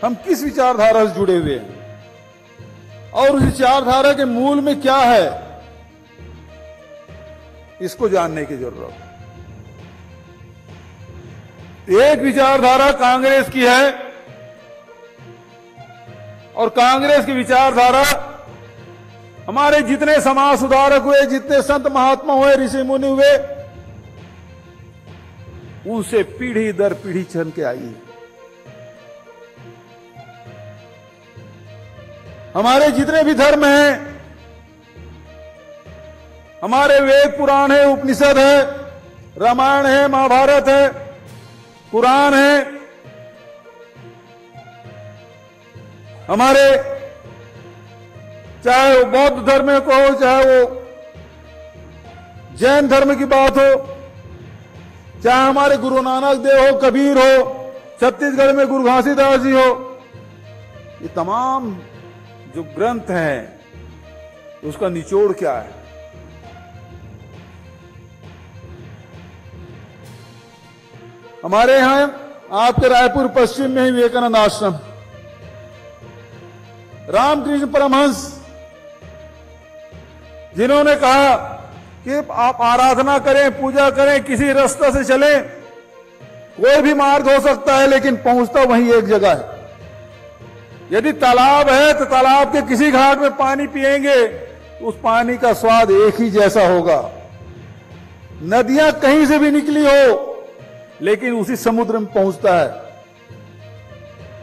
हम किस विचारधारा से जुड़े हुए हैं और उस विचारधारा के मूल में क्या है, इसको जानने की जरूरत है। एक विचारधारा कांग्रेस की है और कांग्रेस की विचारधारा हमारे जितने समाज सुधारक हुए, जितने संत महात्मा हुए, ऋषि मुनि हुए, उनसे पीढ़ी दर पीढ़ी चल के आई है। हमारे जितने भी धर्म हैं, हमारे वेद पुराण है, उपनिषद है, रामायण है, महाभारत है, कुरान है, हमारे चाहे वो बौद्ध धर्म को हो, चाहे वो जैन धर्म की बात हो, चाहे हमारे गुरु नानक देव हो, कबीर हो, छत्तीसगढ़ में गुरु घासीदास जी हो, ये तमाम जो ग्रंथ हैं उसका निचोड़ क्या है? हमारे यहां आपके रायपुर पश्चिम में ही विवेकानंद आश्रम, रामकृष्ण परमहंस जिन्होंने कहा कि आप आराधना करें, पूजा करें, किसी रास्ते से चलें, कोई भी मार्ग हो सकता है लेकिन पहुंचता वहीं एक जगह है। यदि तालाब है तो तालाब के किसी घाट में पानी पिएंगे तो उस पानी का स्वाद एक ही जैसा होगा। नदियां कहीं से भी निकली हो लेकिन उसी समुद्र में पहुंचता है।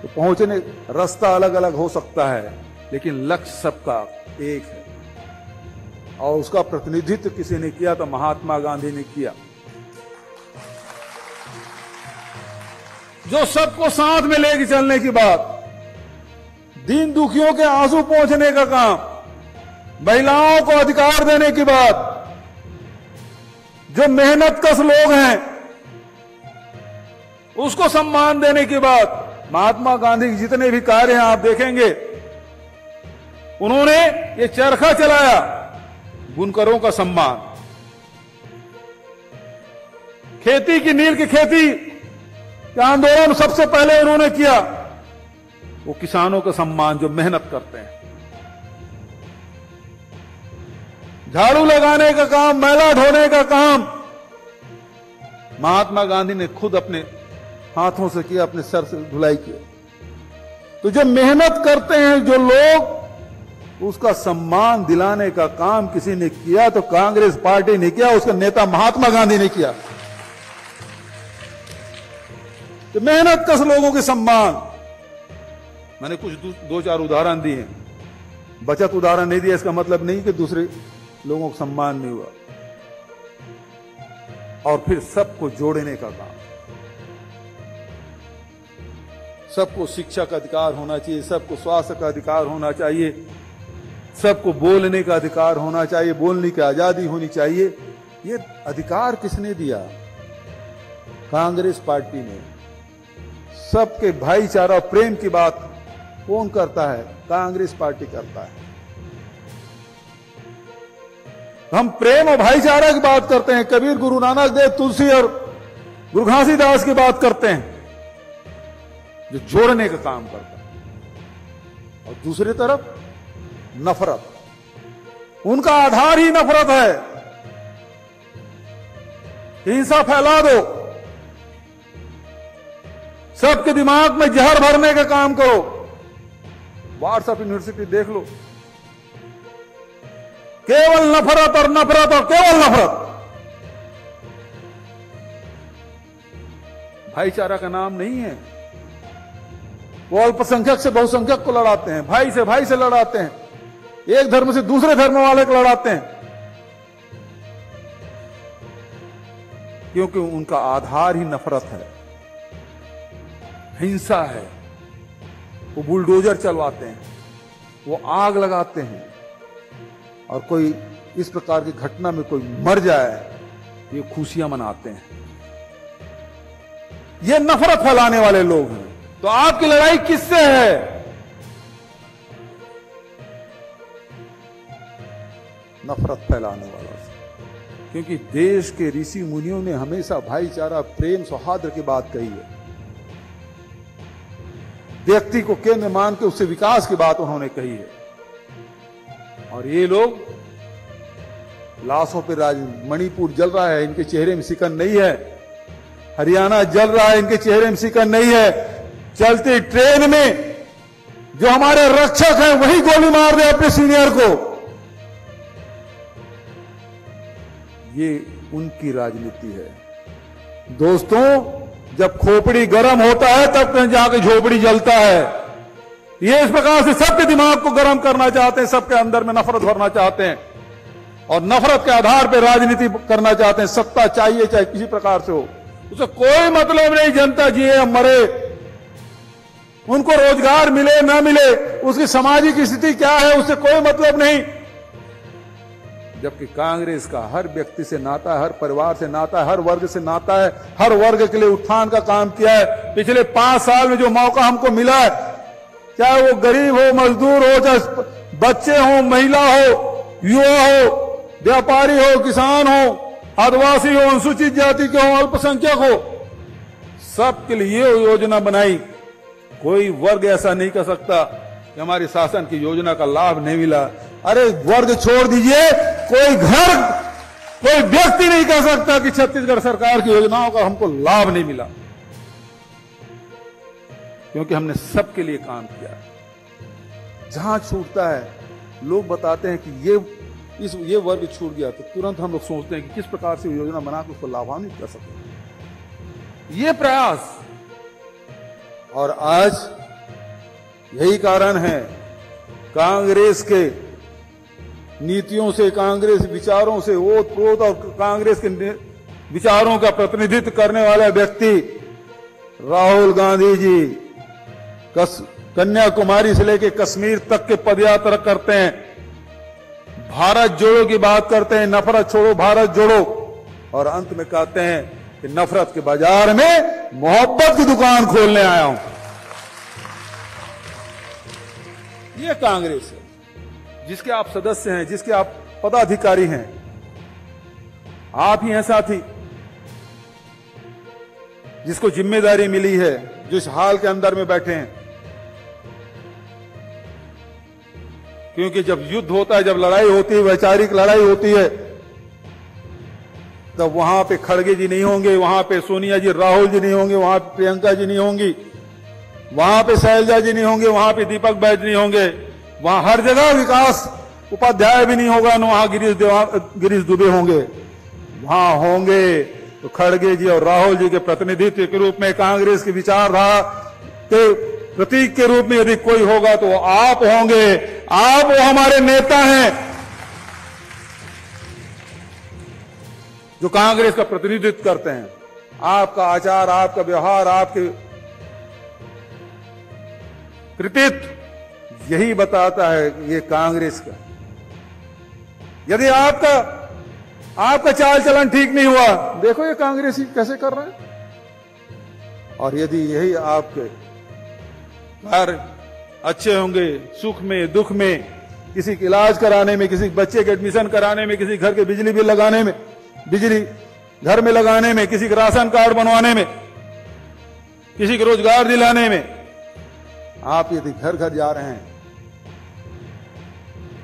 तो पहुंचने रास्ता अलग अलग हो सकता है लेकिन लक्ष्य सबका एक है। और उसका प्रतिनिधित्व किसी ने किया तो महात्मा गांधी ने किया, जो सबको साथ में लेके चलने की बात, दीन दुखियों के आंसू पहुंचने का काम, महिलाओं को अधिकार देने की बात, जो मेहनतकश लोग हैं उसको सम्मान देने की बात। महात्मा गांधी के जितने भी कार्य हैं आप देखेंगे, उन्होंने ये चरखा चलाया, बुनकरों का सम्मान, खेती की नील की खेती का आंदोलन सबसे पहले उन्होंने किया, वो किसानों का सम्मान जो मेहनत करते हैं। झाड़ू लगाने का काम, मैला ढोने का काम महात्मा गांधी ने खुद अपने हाथों से किया, अपने सर से धुलाई किया। तो जो मेहनत करते हैं जो लोग, उसका सम्मान दिलाने का काम किसी ने किया तो कांग्रेस पार्टी ने किया, उसका नेता महात्मा गांधी ने किया। तो मेहनत कश लोगों के सम्मान, मैंने कुछ दो चार उदाहरण दिए हैं, बचत उदाहरण नहीं दिया, इसका मतलब नहीं कि दूसरे लोगों को सम्मान नहीं हुआ। और फिर सबको जोड़ने का काम, सबको शिक्षा का अधिकार होना चाहिए, सबको स्वास्थ्य का अधिकार होना चाहिए, सबको बोलने का अधिकार होना चाहिए, बोलने की आजादी होनी चाहिए। ये अधिकार किसने दिया? कांग्रेस पार्टी ने। सबके भाईचारा प्रेम की बात कौन करता है? कांग्रेस पार्टी करता है। हम प्रेम और भाईचारा की बात करते हैं, कबीर, गुरु नानक देव, तुलसी और गुरु घासीदास की बात करते हैं, जो जोड़ने का काम करता है। और दूसरी तरफ नफरत, उनका आधार ही नफरत है। हिंसा फैला दो, सबके दिमाग में जहर भरने का काम करो। व्हाट्सएप यूनिवर्सिटी देख लो, केवल नफरत और नफरत और केवल नफरत। भाईचारा का नाम नहीं है। वो अल्पसंख्यक से बहुसंख्यक को लड़ाते हैं, भाई से लड़ाते हैं, एक धर्म से दूसरे धर्म वाले को लड़ाते हैं, क्योंकि उनका आधार ही नफरत है, हिंसा है। वो बुलडोजर चलवाते हैं, वो आग लगाते हैं, और कोई इस प्रकार की घटना में कोई मर जाए, ये खुशियां मनाते हैं। ये नफरत फैलाने वाले लोग हैं। तो आपकी लड़ाई किससे है? नफरत फैलाने वाला से। क्योंकि देश के ऋषि मुनियों ने हमेशा भाईचारा, प्रेम, सौहार्द की बात कही है। व्यक्ति को केंद्र मान के उससे विकास की बात उन्होंने कही है। और ये लोग लाशों पर मणिपुर जल रहा है, इनके चेहरे में सिकन नहीं है। हरियाणा जल रहा है, इनके चेहरे में सिकन नहीं है। चलती ट्रेन में जो हमारे रक्षक हैं वही गोली मार दे अपने सीनियर को। ये उनकी राजनीति है। दोस्तों, जब खोपड़ी गर्म होता है तब कहीं जाके झोपड़ी जलता है। ये इस प्रकार से सबके दिमाग को गर्म करना चाहते हैं, सबके अंदर में नफरत भरना चाहते हैं और नफरत के आधार पर राजनीति करना चाहते हैं। सत्ता चाहिए चाहे किसी प्रकार से हो, उसे कोई मतलब नहीं जनता जिए या मरे, उनको रोजगार मिले ना मिले, उसकी सामाजिक स्थिति क्या है उससे कोई मतलब नहीं। जबकि कांग्रेस का हर व्यक्ति से नाता है, हर परिवार से नाता है, हर वर्ग से नाता है, हर वर्ग के लिए उत्थान का काम किया है। पिछले 5 साल में जो मौका हमको मिला है, चाहे वो गरीब हो, मजदूर हो, चाहे बच्चे हो, महिला हो, युवा हो, व्यापारी हो, किसान हो, आदिवासी हो, अनुसूचित जाति के हो, अल्पसंख्यक हो, सबके लिए योजना बनाई। कोई वर्ग ऐसा नहीं कर सकता कि हमारे शासन की योजना का लाभ नहीं मिला। अरे वर्ग छोड़ दीजिए, कोई घर, कोई व्यक्ति नहीं कह सकता कि छत्तीसगढ़ सरकार की योजनाओं का हमको लाभ नहीं मिला, क्योंकि हमने सबके लिए काम किया। जहां छूटता है लोग बताते हैं कि ये वर्ग छूट गया, तो तुरंत हम लोग सोचते हैं कि किस प्रकार से योजना बनाकर उसको लाभान्वित कर सकते। ये प्रयास, और आज यही कारण है कांग्रेस के नीतियों से, कांग्रेस विचारों से ओत प्रोत और कांग्रेस के विचारों का प्रतिनिधित्व करने वाला व्यक्ति राहुल गांधी जी कन्याकुमारी से लेकर कश्मीर तक के पदयात्रा करते हैं, भारत जोड़ो की बात करते हैं, नफरत छोड़ो भारत जोड़ो, और अंत में कहते हैं कि नफरत के बाजार में मोहब्बत की दुकान खोलने आया हूं। ये कांग्रेस है जिसके आप सदस्य हैं, जिसके आप पदाधिकारी हैं। आप ही हैं साथी जिसको जिम्मेदारी मिली है, जो इस हाल के अंदर में बैठे हैं। क्योंकि जब युद्ध होता है, जब लड़ाई होती है, वैचारिक लड़ाई होती है, तब वहां पे खड़गे जी नहीं होंगे, वहां पे सोनिया जी, राहुल जी नहीं होंगे, वहां पे प्रियंका जी नहीं होंगी, वहां पे शैलजा जी नहीं होंगे, वहां पे दीपक बैज नहीं होंगे, वहां हर जगह विकास उपाध्याय भी नहीं होगा, न वहां गिरीश दुबे होंगे। वहां होंगे तो खड़गे जी और राहुल जी के प्रतिनिधित्व के रूप में, कांग्रेस की विचारधारा के प्रतीक के रूप में यदि कोई होगा तो आप होंगे। आप वो हमारे नेता हैं जो कांग्रेस का प्रतिनिधित्व करते हैं। आपका आचार, आपका व्यवहार, आपके कृतित्व यही बताता है कि ये कांग्रेस का। यदि आपका चाल चलन ठीक नहीं हुआ, देखो ये कांग्रेसी कैसे कर रहे हैं। और यदि यही आपके कार्य अच्छे होंगे, सुख में दुख में, किसी के इलाज कराने में, किसी बच्चे के एडमिशन कराने में, किसी घर के बिजली बिल लगाने में, बिजली घर में लगाने में, किसी का राशन कार्ड बनवाने में, किसी को रोजगार दिलाने में, आप यदि घर घर जा रहे हैं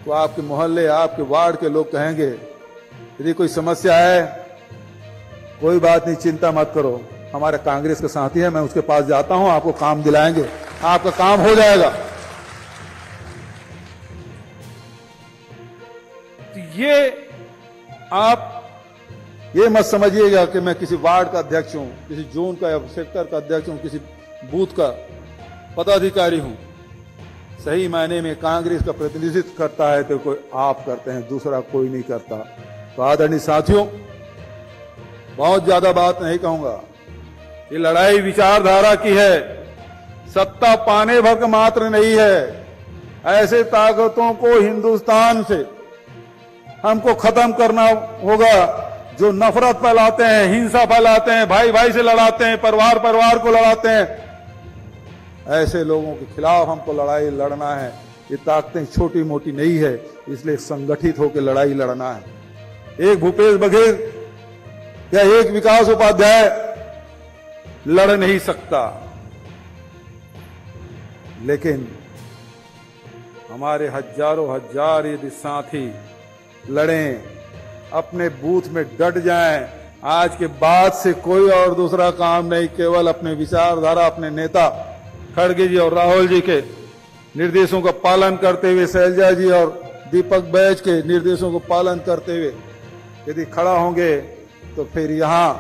तो आपके मोहल्ले, आपके वार्ड के लोग कहेंगे यदि कोई समस्या है, कोई बात नहीं, चिंता मत करो, हमारे कांग्रेस के साथी है, मैं उसके पास जाता हूं, आपको काम दिलाएंगे, आपका काम हो जाएगा। तो ये आप ये मत समझिएगा कि मैं किसी वार्ड का अध्यक्ष हूं, किसी जोन का या सेक्टर का अध्यक्ष हूं, किसी बूथ का पदाधिकारी हूं। सही मायने में कांग्रेस का प्रतिनिधित्व करता है तो कोई आप करते हैं, दूसरा कोई नहीं करता। तो आदरणीय साथियों, बहुत ज्यादा बात नहीं कहूंगा। ये लड़ाई विचारधारा की है, सत्ता पाने भर मात्र नहीं है। ऐसे ताकतों को हिंदुस्तान से हमको खत्म करना होगा जो नफरत फैलाते हैं, हिंसा फैलाते हैं, भाई भाई से लड़ाते हैं, परिवार परिवार को लड़ाते हैं। ऐसे लोगों के खिलाफ हमको लड़ाई लड़ना है। ये ताकतें छोटी मोटी नहीं है, इसलिए संगठित होकर लड़ाई लड़ना है। एक भूपेश बघेल या एक विकास उपाध्याय लड़ नहीं सकता। लेकिन हमारे हजारों हजार यदि साथी लड़ें, अपने बूथ में डट जाएं, आज के बाद से कोई और दूसरा काम नहीं, केवल अपने विचारधारा, अपने नेता खड़गे जी और राहुल जी के निर्देशों का पालन करते हुए, शैलजा जी और दीपक बैज के निर्देशों को पालन करते हुए यदि खड़ा होंगे तो फिर यहां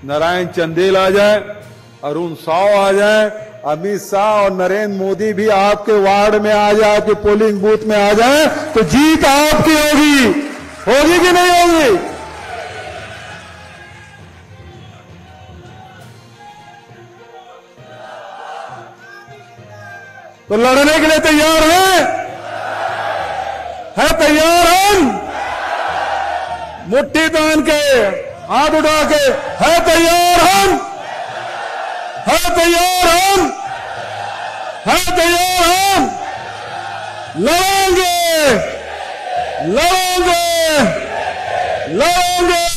नारायण चंदेल आ जाए, अरुण साव आ जाए, अमित शाह और नरेंद्र मोदी भी आपके वार्ड में आ जाए, आपके पोलिंग बूथ में आ जाए, तो जीत आपकी होगी। होगी कि नहीं होगी? तो लड़ने के लिए तैयार हैं? है तैयार हम? मुट्ठी तान के, हाथ उठा के, है तैयार हम? है तैयार हम? है तैयार हम? लड़ेंगे, लड़ेंगे, लड़ेंगे।